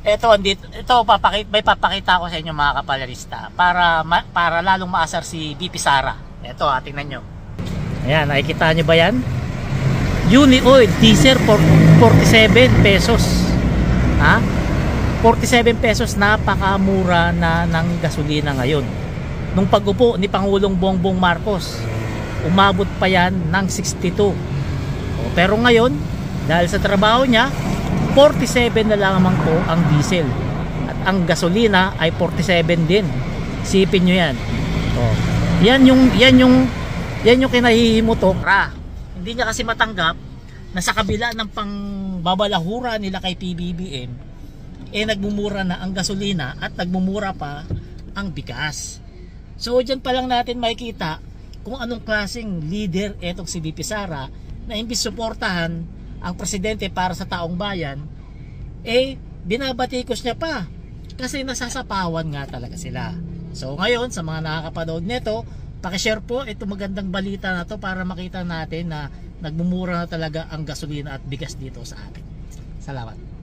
Ito may papakita ko sa inyo mga kapalarista para lalong maasar si VP Sara. Ito, tingnan nyo. Ayan, nakikita nyo ba yan? Uni oil diesel for 47 pesos. Ha? 47 pesos, napakamura na ng gasolina ngayon. Nung pag-upo ni Pangulong Bongbong Marcos, umabot pa yan ng 62. Pero ngayon, dahil sa trabaho niya, 47 na lamang po ang diesel. At ang gasolina ay 47 din. Sipin nyo yan. Yan yung kinahihimutok. Hindi niya kasi matanggap na sa kabila ng pangbabalahura nila kay PBBM, nagmumura na ang gasolina at nagmumura pa ang bigas. So dyan pa lang natin makikita kung anong klaseng leader etong si VP Sara, na imbis suportahan ang presidente para sa taong bayan, binabatikos niya pa kasi nasasapawan nga talaga sila. So ngayon, sa mga nakakapanood nito, pakishare po itong magandang balita na to para makita natin na nagmumura na talaga ang gasolina at bigas dito sa atin. Salamat.